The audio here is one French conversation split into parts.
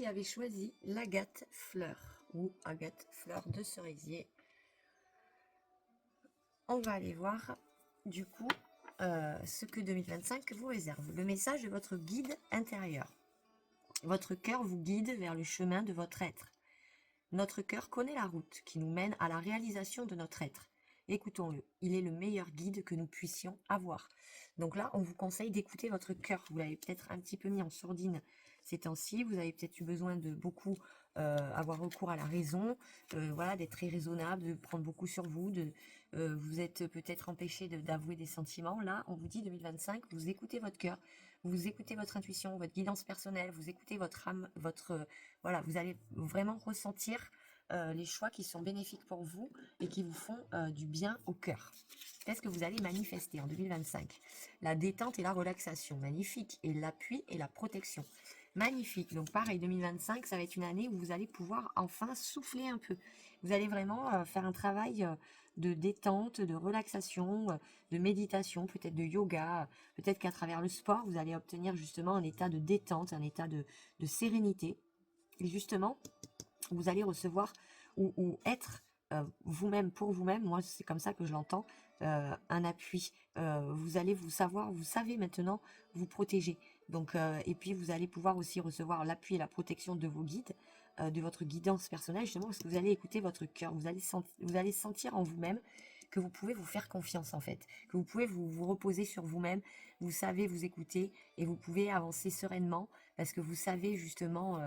qui avez choisi l'agate fleur ou agate fleur de cerisier. On va aller voir du coup ce que 2025 vous réserve. Le message de votre guide intérieur. Votre cœur vous guide vers le chemin de votre être. Notre cœur connaît la route qui nous mène à la réalisation de notre être. Écoutons-le, il est le meilleur guide que nous puissions avoir. Donc là, on vous conseille d'écouter votre cœur. Vous l'avez peut-être un petit peu mis en sourdine ces temps-ci. Vous avez peut-être eu besoin de beaucoup avoir recours à la raison, voilà, d'être très raisonnable, de prendre beaucoup sur vous. Vous êtes peut-être empêché d'avouer des sentiments. Là, on vous dit 2025, vous écoutez votre cœur, vous écoutez votre intuition, votre guidance personnelle, vous écoutez votre âme, voilà, vous allez vraiment ressentir les choix qui sont bénéfiques pour vous et qui vous font du bien au cœur. Qu'est-ce que vous allez manifester en 2025? La détente et la relaxation, magnifique, et l'appui et la protection. Magnifique. Donc pareil, 2025, ça va être une année où vous allez pouvoir enfin souffler un peu. Vous allez vraiment faire un travail de détente, de relaxation, de méditation, peut-être de yoga. Peut-être qu'à travers le sport, vous allez obtenir justement un état de détente, un état de sérénité. Et justement, vous allez recevoir ou être vous-même pour vous-même, moi c'est comme ça que je l'entends, un appui. Vous allez vous savez maintenant vous protéger. Donc, et puis vous allez pouvoir aussi recevoir l'appui et la protection de vos guides, de votre guidance personnelle, justement parce que vous allez écouter votre cœur, vous allez sentir en vous-même que vous pouvez vous faire confiance en fait, que vous pouvez vous reposer sur vous-même, vous savez vous écouter et vous pouvez avancer sereinement parce que vous savez justement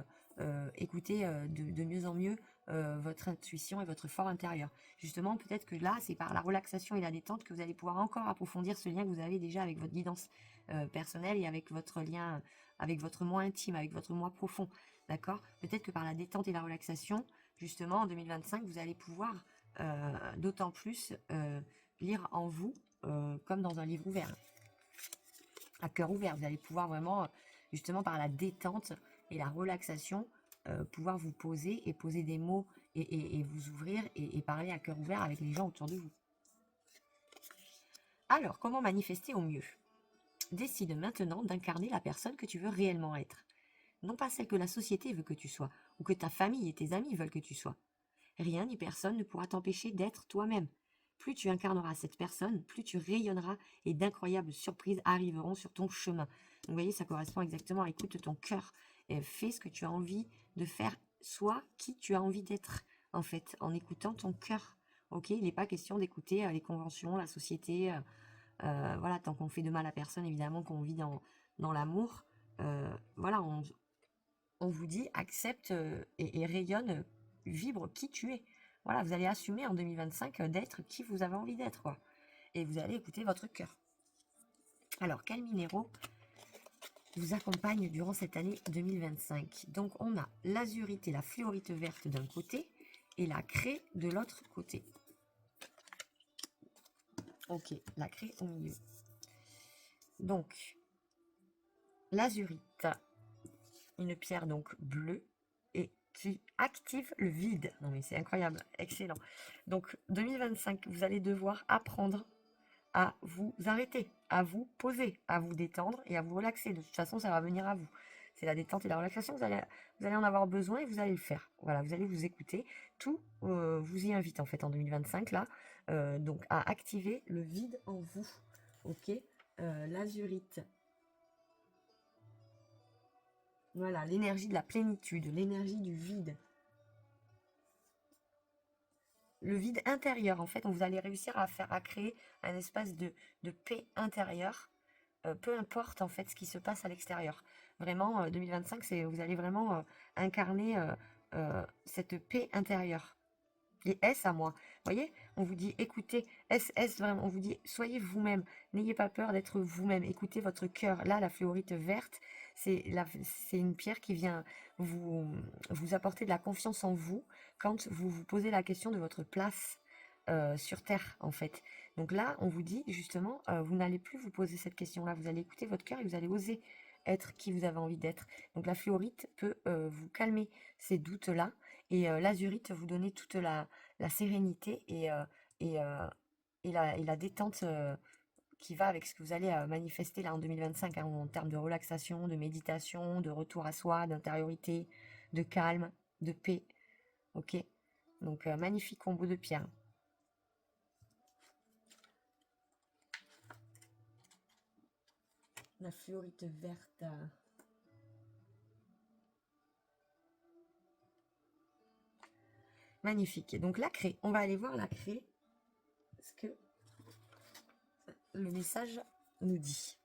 écouter de mieux en mieux votre intuition et votre fort intérieur. Justement, peut-être que là, c'est par la relaxation et la détente que vous allez pouvoir encore approfondir ce lien que vous avez déjà avec votre guidance personnelle et avec votre lien, avec votre moi intime, avec votre moi profond. D'accord? Peut-être que par la détente et la relaxation, justement, en 2025, vous allez pouvoir d'autant plus lire en vous comme dans un livre ouvert, à cœur ouvert. Vous allez pouvoir vraiment, justement, par la détente et la relaxation, pouvoir vous poser et poser des mots et vous ouvrir et parler à cœur ouvert avec les gens autour de vous. Alors, comment manifester au mieux? Décide maintenant d'incarner la personne que tu veux réellement être. Non pas celle que la société veut que tu sois, ou que ta famille et tes amis veulent que tu sois. Rien ni personne ne pourra t'empêcher d'être toi-même. Plus tu incarneras cette personne, plus tu rayonneras et d'incroyables surprises arriveront sur ton chemin. Donc, vous voyez, ça correspond exactement à écoute ton cœur. Et fais ce que tu as envie de faire, sois qui tu as envie d'être, en fait, en écoutant ton cœur. Ok, il n'est pas question d'écouter les conventions, la société, voilà, tant qu'on fait de mal à personne, évidemment, qu'on vit dans l'amour. Voilà, on vous dit accepte et rayonne, vibre qui tu es. Voilà, vous allez assumer en 2025 d'être qui vous avez envie d'être, quoi. Et vous allez écouter votre cœur. Alors, quels minéraux vous accompagnent durant cette année 2025? Donc, on a l'azurite et la fluorite verte d'un côté et la craie de l'autre côté. Ok, la craie au milieu. Donc, l'azurite, une pierre donc bleue et qui active le vide. Non mais c'est incroyable, excellent. Donc 2025, vous allez devoir apprendre à vous arrêter, à vous poser, à vous détendre et à vous relaxer. De toute façon, ça va venir à vous. C'est la détente et la relaxation, vous allez en avoir besoin et vous allez le faire. Voilà, vous allez vous écouter. Tout vous y invite en fait en 2025 là. Donc à activer le vide en vous. Ok, l'azurite. Voilà, l'énergie de la plénitude, l'énergie du vide. Le vide intérieur, en fait, vous allez réussir à créer un espace de paix intérieure, peu importe en fait ce qui se passe à l'extérieur. Vraiment, 2025, vous allez vraiment incarner cette paix intérieure. Et est-ce à moi? Vous voyez, on vous dit écoutez, est-ce vraiment, on vous dit soyez vous-même, n'ayez pas peur d'être vous-même, écoutez votre cœur. Là, la fluorite verte, c'est une pierre qui vient vous apporter de la confiance en vous quand vous vous posez la question de votre place sur Terre, en fait. Donc là, on vous dit justement, vous n'allez plus vous poser cette question-là, vous allez écouter votre cœur et vous allez oser être qui vous avez envie d'être. Donc la fluorite peut vous calmer ces doutes-là et l'azurite vous donner toute la sérénité et, euh, et la détente qui va avec ce que vous allez manifester là en 2025 hein, en termes de relaxation, de méditation, de retour à soi, d'intériorité, de calme, de paix. Ok? Donc, magnifique combo de pierres. La fluorite verte. Magnifique. Et donc, la craie. On va aller voir la craie. Ce que le message nous dit.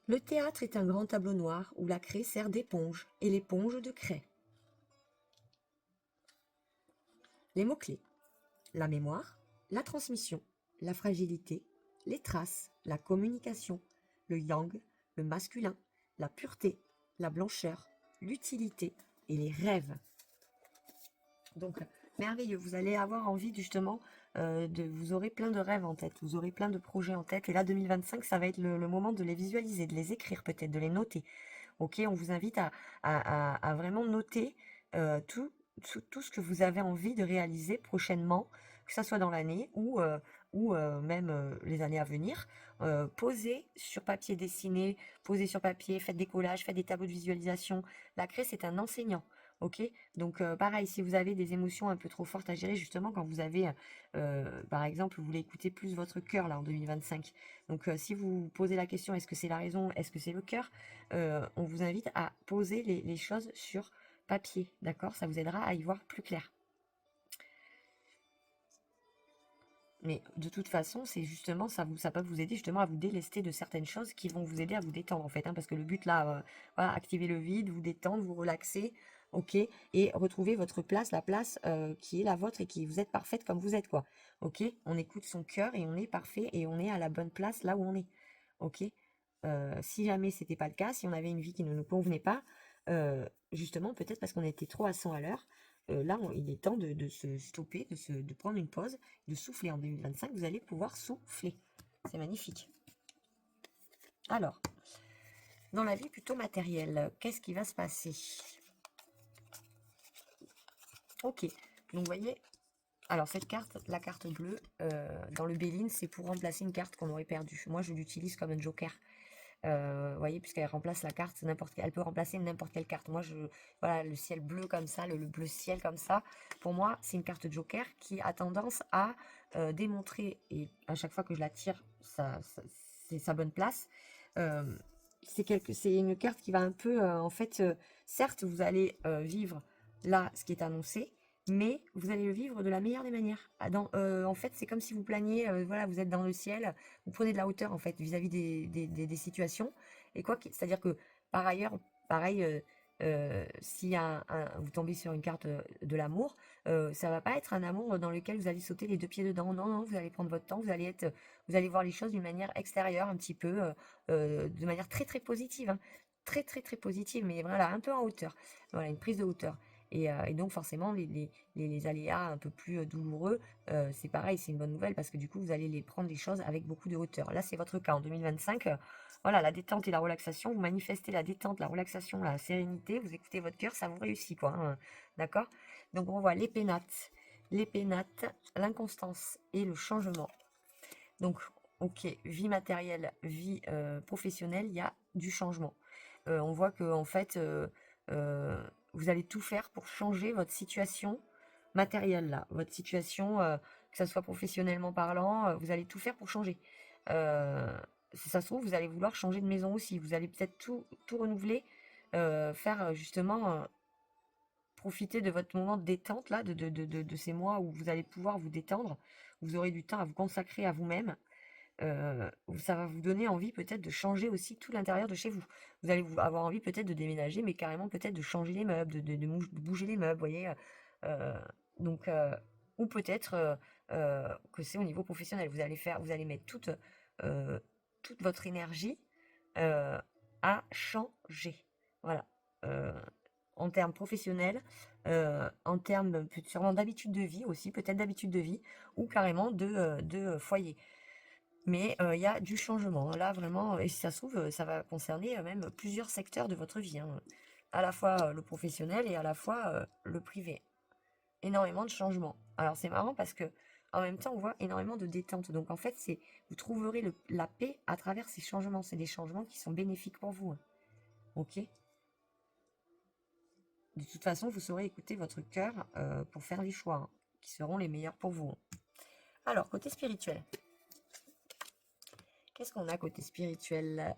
Le théâtre est un grand tableau noir où la craie sert d'éponge et l'éponge de craie. Les mots-clés. La mémoire, la transmission, la fragilité, les traces, la communication, le yang, le masculin, la pureté, la blancheur, l'utilité et les rêves. Donc, merveilleux, vous allez avoir envie justement, vous aurez plein de rêves en tête, vous aurez plein de projets en tête. Et là, 2025, ça va être le moment de les visualiser, de les écrire peut-être, de les noter. Ok, on vous invite à vraiment noter tout ce que vous avez envie de réaliser prochainement, que ce soit dans l'année ou même les années à venir. Posez sur papier, dessinez, posez sur papier, faites des collages, faites des tableaux de visualisation. La craie, c'est un enseignant. Ok, donc pareil, si vous avez des émotions un peu trop fortes à gérer, justement, quand vous avez, par exemple, vous voulez écouter plus votre cœur là en 2025. Donc, si vous vous posez la question, est-ce que c'est la raison, est-ce que c'est le cœur, on vous invite à poser les choses sur papier, d'accord? Ça vous aidera à y voir plus clair. Mais de toute façon, c'est justement, ça peut vous aider justement à vous délester de certaines choses qui vont vous aider à vous détendre en fait, hein, parce que le but là, voilà, activer le vide, vous détendre, vous relaxer, ok, et retrouver votre place, la place qui est la vôtre et qui vous êtes parfaite comme vous êtes, quoi, ok? On écoute son cœur et on est parfait et on est à la bonne place là où on est, ok? Si jamais c'était pas le cas, si on avait une vie qui ne nous convenait pas, justement, peut-être parce qu'on était trop à 100 à l'heure, là, il est temps de se stopper, de prendre une pause, de souffler. En 2025, vous allez pouvoir souffler. C'est magnifique. Alors, dans la vie plutôt matérielle, qu'est-ce qui va se passer? Ok, donc vous voyez, alors cette carte, la carte bleue, dans le Béline, c'est pour remplacer une carte qu'on aurait perdue. Moi, je l'utilise comme un joker. Vous voyez, puisqu'elle remplace la carte, elle peut remplacer n'importe quelle carte. Moi, voilà, le ciel bleu comme ça, le bleu ciel comme ça, pour moi, c'est une carte joker qui a tendance à démontrer, et à chaque fois que je la tire, c'est sa bonne place. Euh, c'est une carte qui va un peu, en fait, certes, vous allez vivre là ce qui est annoncé, mais vous allez le vivre de la meilleure des manières. En fait, c'est comme si vous planiez, voilà, vous êtes dans le ciel, vous prenez de la hauteur en fait vis-à-vis des situations. Et c'est-à-dire que par ailleurs, pareil, si vous tombez sur une carte de l'amour, ça va pas être un amour dans lequel vous allez sauter les deux pieds dedans. Non, non, vous allez prendre votre temps, vous allez voir les choses d'une manière extérieure, un petit peu, de manière très très positive, hein. Très très très positive, mais voilà, un peu en hauteur. Voilà, une prise de hauteur. Et donc forcément, les aléas un peu plus douloureux, c'est pareil, c'est une bonne nouvelle parce que du coup, vous allez les prendre les choses avec beaucoup de hauteur. Là, c'est votre cas en 2025. Voilà, la détente et la relaxation, vous manifestez la détente, la relaxation, la sérénité, vous écoutez votre cœur, ça vous réussit, quoi, hein. D'accord? Donc, on voit les pénates, l'inconstance et le changement. Donc, ok, vie matérielle, vie professionnelle, il y a du changement. On voit que en fait, vous allez tout faire pour changer votre situation matérielle là, votre situation, que ça soit professionnellement parlant, vous allez tout faire pour changer. Si ça se trouve, vous allez vouloir changer de maison aussi. Vous allez peut-être tout renouveler, faire justement profiter de votre moment de détente là, de ces mois où vous allez pouvoir vous détendre. Vous aurez du temps à vous consacrer à vous-même. Ça va vous donner envie peut-être de changer aussi tout l'intérieur de chez vous. Vous allez avoir envie peut-être de déménager, mais carrément peut-être de changer les meubles, de bouger les meubles, vous voyez. euh, donc, ou peut-être que c'est au niveau professionnel. Vous allez mettre euh, toute votre énergie à changer. Voilà. Euh, en termes professionnels, en termes sûrement d'habitude de vie aussi, peut-être d'habitude de vie, ou carrément de foyer. Mais il y a du changement. Là, vraiment, et si ça se trouve, ça va concerner même plusieurs secteurs de votre vie, hein. À la fois le professionnel et à la fois le privé. Énormément de changements. Alors c'est marrant parce que en même temps, on voit énormément de détente. Donc en fait, vous trouverez la paix à travers ces changements. C'est des changements qui sont bénéfiques pour vous, hein. Ok? De toute façon, vous saurez écouter votre cœur pour faire les choix hein, qui seront les meilleurs pour vous. Alors, côté spirituel. Qu'est-ce qu'on a côté spirituel?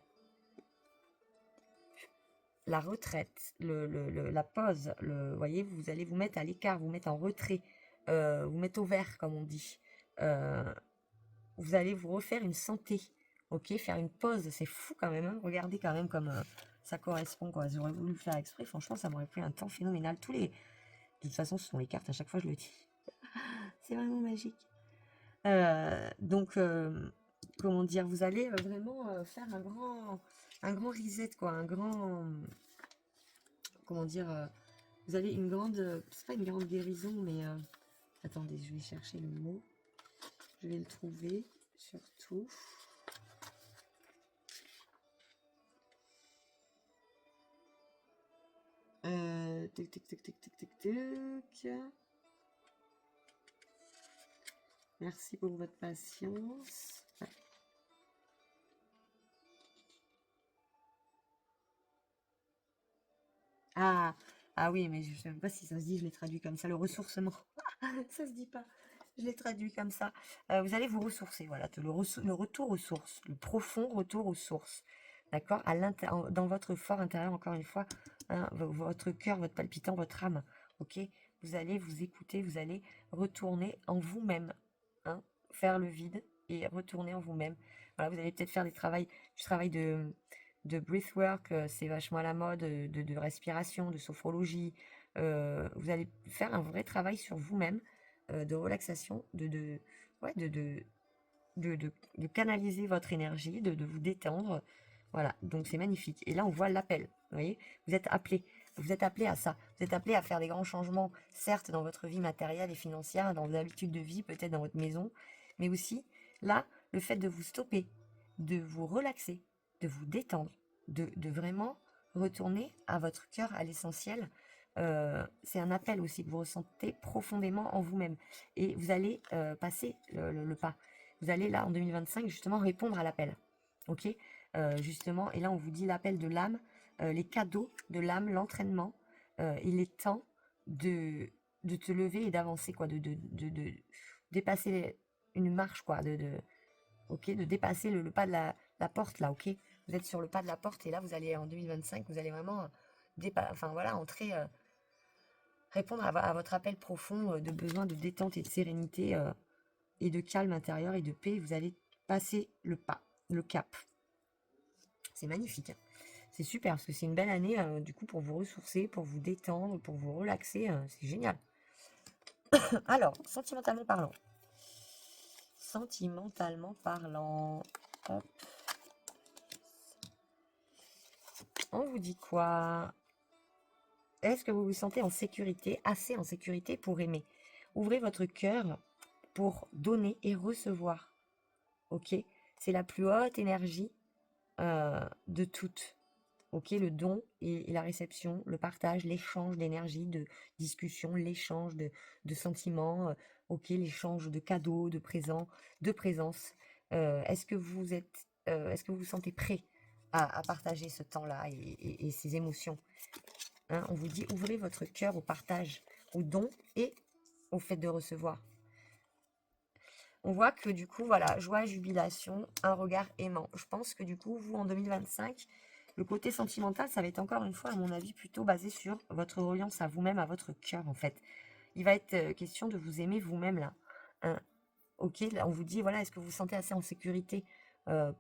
La retraite, la pause, voyez, vous allez vous mettre à l'écart, vous mettre en retrait, vous mettre au vert, comme on dit. Vous allez vous refaire une santé, ok? Faire une pause, c'est fou quand même, hein. Regardez quand même comme ça correspond, quoi. J'aurais voulu le faire exprès, franchement, ça m'aurait pris un temps phénoménal. De toute façon, ce sont les cartes, à chaque fois je le dis. C'est vraiment magique. Donc, comment dire, vous allez vraiment faire un grand reset, quoi, un grand, comment dire, vous avez une grande, c'est pas une grande guérison, mais attendez, je vais chercher le mot, je vais le trouver, surtout. Tic, tic, tic, tic, tic, tic, tic. Merci pour votre patience. Ouais. Ah oui, mais je ne sais même pas si ça se dit, je l'ai traduit comme ça, le ressourcement. Ça se dit pas. Je l'ai traduit comme ça. Vous allez vous ressourcer, voilà, le retour aux sources, le profond retour aux sources. D'accord? Dans votre fort intérieur, encore une fois, hein, votre cœur, votre palpitant, votre âme. Ok? Vous allez vous écouter, vous allez retourner en vous-même. Hein, faire le vide et retourner en vous-même. Voilà, vous allez peut-être faire du travail de breathwork, c'est vachement à la mode, de respiration, de sophrologie. Vous allez faire un vrai travail sur vous-même, de relaxation, ouais, de canaliser votre énergie, de vous détendre. Voilà, donc c'est magnifique. Et là, on voit l'appel. Vous voyez, vous êtes appelé. Vous êtes appelé à ça. Vous êtes appelé à faire des grands changements, certes, dans votre vie matérielle et financière, dans vos habitudes de vie, peut-être dans votre maison, mais aussi, là, le fait de vous stopper, de vous relaxer, de vous détendre, de vraiment retourner à votre cœur, à l'essentiel. C'est un appel aussi que vous ressentez profondément en vous-même. Et vous allez passer le pas. Vous allez là, en 2025, justement, répondre à l'appel. Ok? Justement, et là, on vous dit l'appel de l'âme, les cadeaux de l'âme, l'entraînement. Il est temps de te lever et d'avancer, quoi, de dépasser une marche, quoi, ok, de dépasser le pas de la porte, là, ok? Vous êtes sur le pas de la porte et là, vous allez, en 2025, vous allez vraiment, enfin, voilà, entrer, répondre à votre appel profond de besoin de détente et de sérénité et de calme intérieur et de paix. Vous allez passer le pas, le cap. C'est magnifique, hein. C'est super parce que c'est une belle année du coup pour vous ressourcer, pour vous détendre, pour vous relaxer. C'est génial. Alors, sentimentalement parlant. Sentimentalement parlant. Hop. On vous dit quoi? Est-ce que vous vous sentez en sécurité, assez en sécurité pour aimer? Ouvrez votre cœur pour donner et recevoir. Ok? C'est la plus haute énergie de toutes. Ok, le don et la réception, le partage, l'échange d'énergie, de discussion, l'échange de sentiments, ok, l'échange de cadeaux, de présents, de présence. Est-ce que vous vous sentez prêt à partager ce temps-là et ces émotions? Hein, on vous dit ouvrez votre cœur au partage, au don et au fait de recevoir. On voit que du coup, voilà, joie, jubilation, un regard aimant. Je pense que du coup, vous, en 2025, le côté sentimental, ça va être encore une fois, à mon avis, plutôt basé sur votre reliance à vous-même, à votre cœur, en fait. Il va être question de vous aimer vous-même, là. Hein. Ok, là, on vous dit, voilà, est-ce que vous vous sentez assez en sécurité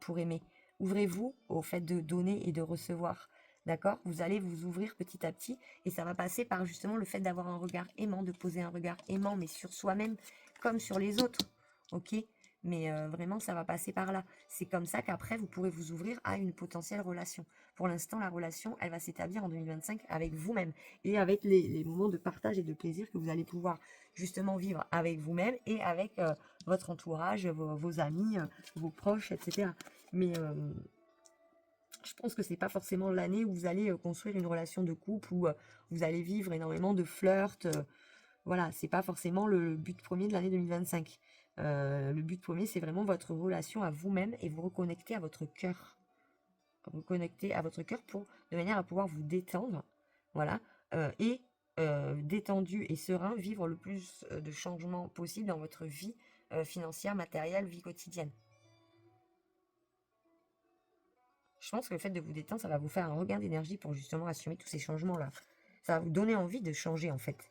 pour aimer? Ouvrez-vous au fait de donner et de recevoir. D'accord? Vous allez vous ouvrir petit à petit et ça va passer par justement le fait d'avoir un regard aimant, de poser un regard aimant, mais sur soi-même comme sur les autres. Ok? Mais vraiment, ça va passer par là. C'est comme ça qu'après, vous pourrez vous ouvrir à une potentielle relation. Pour l'instant, la relation, elle va s'établir en 2025 avec vous-même et avec les moments de partage et de plaisir que vous allez pouvoir justement vivre avec vous-même et avec votre entourage, vos amis, vos proches, etc. Mais je pense que c'est pas forcément l'année où vous allez construire une relation de couple, où vous allez vivre énormément de flirt. Voilà, c'est pas forcément le but premier de l'année 2025. Le but premier, c'est vraiment votre relation à vous-même et vous reconnecter à votre cœur. Reconnecter à votre cœur de manière à pouvoir vous détendre. Voilà. et détendu et serein, vivre le plus de changements possible dans votre vie financière, matérielle, vie quotidienne. Je pense que le fait de vous détendre, ça va vous faire un regain d'énergie pour justement assumer tous ces changements-là. Ça va vous donner envie de changer en fait.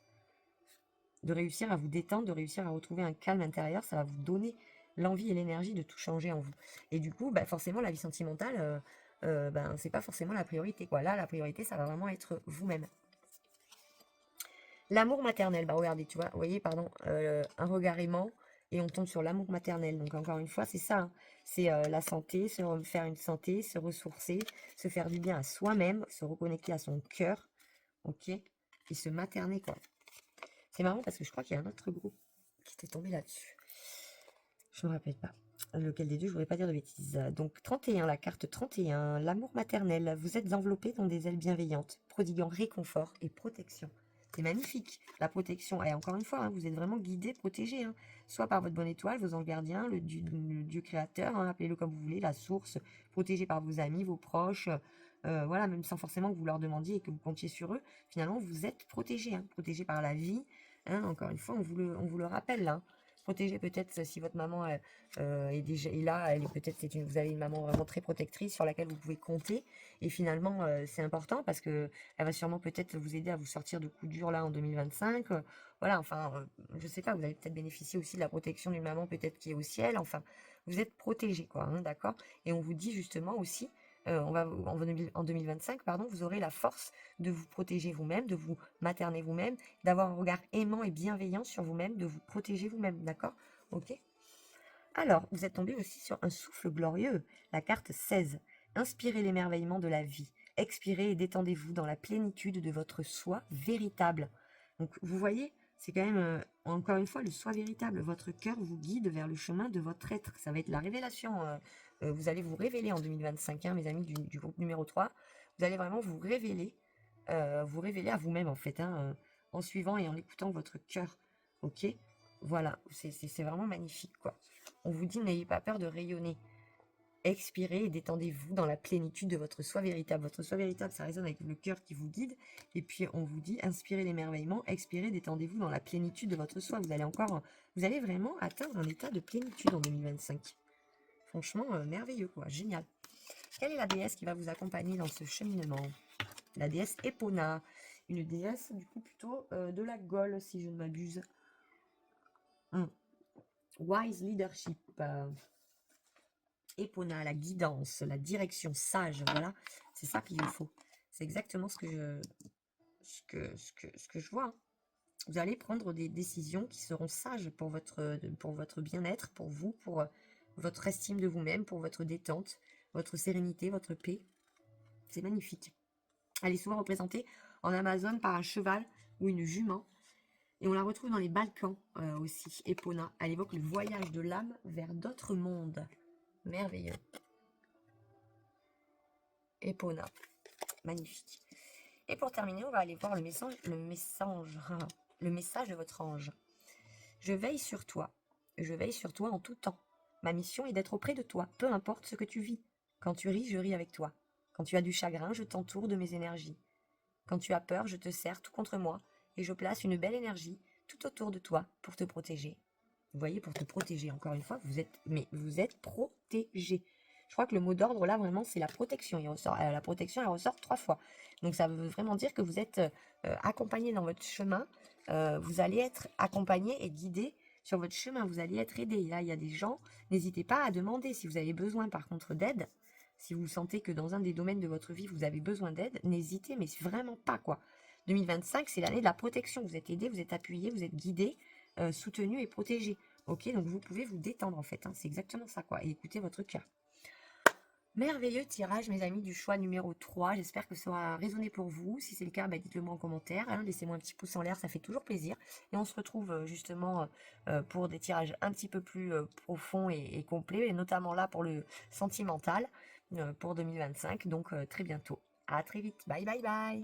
De réussir à vous détendre, de réussir à retrouver un calme intérieur, ça va vous donner l'envie et l'énergie de tout changer en vous. Et du coup, bah, forcément, la vie sentimentale, ben, c'est pas forcément la priorité, quoi. Là, la priorité, ça va vraiment être vous-même. L'amour maternel, bah regardez, tu vois, vous voyez, pardon, un regard aimant, et on tombe sur l'amour maternel. Donc encore une fois, c'est ça, hein. C'est la santé, se faire une santé, se ressourcer, se faire du bien à soi-même, se reconnecter à son cœur, ok, et se materner, quoi. C'est marrant parce que je crois qu'il y a un autre groupe qui était tombé là-dessus. Je me rappelle pas. Lequel des deux, je voudrais pas dire de bêtises. Donc 31, la carte 31, l'amour maternel. Vous êtes enveloppé dans des ailes bienveillantes, prodiguant réconfort et protection. C'est magnifique, la protection. Et encore une fois, hein, vous êtes vraiment guidé, protégé. Hein. Soit par votre bonne étoile, vos anges gardiens, le Dieu créateur, hein, appelez-le comme vous voulez, la source, protégé par vos amis, vos proches. Voilà, même sans forcément que vous leur demandiez et que vous comptiez sur eux. Finalement, vous êtes protégé, hein, protégé par la vie. Hein, encore une fois, on vous le rappelle là. Protégé peut-être si votre maman est déjà est là, elle est peut-être vous avez une maman vraiment très protectrice sur laquelle vous pouvez compter. Et finalement, c'est important parce que elle va sûrement peut-être vous aider à vous sortir de coups durs là en 2025. Voilà, enfin, je sais pas, vous allez peut-être bénéficier aussi de la protection d'une maman peut-être qui est au ciel. Enfin, vous êtes protégé, quoi, hein, d'accord? Et on vous dit justement aussi, en 2025, pardon, vous aurez la force de vous protéger vous-même, de vous materner vous-même, d'avoir un regard aimant et bienveillant sur vous-même, de vous protéger vous-même, d'accord? Ok? Alors, vous êtes tombé aussi sur un souffle glorieux, la carte 16. Inspirez l'émerveillement de la vie. Expirez et détendez-vous dans la plénitude de votre soi véritable. Donc, vous voyez, c'est quand même, encore une fois, le soi véritable. Votre cœur vous guide vers le chemin de votre être. Ça va être la révélation. Vous allez vous révéler en 2025, hein, mes amis du groupe numéro 3. Vous allez vraiment vous révéler à vous-même, en fait, hein, en suivant et en écoutant votre cœur. Ok? Voilà, c'est vraiment magnifique, quoi. On vous dit, n'ayez pas peur de rayonner. Expirez et détendez-vous dans la plénitude de votre soi véritable. Votre soi véritable, ça résonne avec le cœur qui vous guide. Et puis, on vous dit, inspirez l'émerveillement, expirez, détendez-vous dans la plénitude de votre soi. Vous allez vraiment atteindre un état de plénitude en 2025. Franchement, merveilleux, quoi. Génial. Quelle est la déesse qui va vous accompagner dans ce cheminement? La déesse Epona. Une déesse, du coup, plutôt de la Gaule, si je ne m'abuse. Wise leadership. Epona, la guidance, la direction sage, voilà, c'est ça qu'il vous faut. C'est exactement ce que je vois. Hein. Vous allez prendre des décisions qui seront sages pour votre bien-être, pour vous, pour votre estime de vous-même, pour votre détente, votre sérénité, votre paix. C'est magnifique. Elle est souvent représentée en Amazone par un cheval ou une jument. Et on la retrouve dans les Balkans aussi, Epona. Elle évoque le voyage de l'âme vers d'autres mondes. Merveilleux. Epona. Magnifique. Et pour terminer, on va aller voir le message de votre ange. Je veille sur toi. Je veille sur toi en tout temps. Ma mission est d'être auprès de toi, peu importe ce que tu vis. Quand tu ris, je ris avec toi. Quand tu as du chagrin, je t'entoure de mes énergies. Quand tu as peur, je te serre tout contre moi et je place une belle énergie tout autour de toi pour te protéger. Vous voyez, pour te protéger, encore une fois, vous êtes protégé. Je crois que le mot d'ordre, là, vraiment, c'est la protection. La protection, elle ressort 3 fois. Donc, ça veut vraiment dire que vous êtes accompagné dans votre chemin. Vous allez être accompagné et guidé sur votre chemin. Vous allez être aidé. Là, il y a des gens. N'hésitez pas à demander si vous avez besoin, par contre, d'aide. Si vous sentez que dans un des domaines de votre vie, vous avez besoin d'aide, n'hésitez, mais vraiment pas, quoi. 2025, c'est l'année de la protection. Vous êtes aidé, vous êtes appuyé, vous êtes guidé, soutenu et protégé. Ok, donc vous pouvez vous détendre, en fait. Hein, c'est exactement ça, quoi. Et écoutez votre cœur. Merveilleux tirage, mes amis, du choix numéro 3. J'espère que ça aura résonné pour vous. Si c'est le cas, dites-le moi en commentaire. Hein. Laissez-moi un petit pouce en l'air, ça fait toujours plaisir. Et on se retrouve justement pour des tirages un petit peu plus profonds et complets, et notamment là pour le sentimental pour 2025. Donc très bientôt. À très vite. Bye bye bye.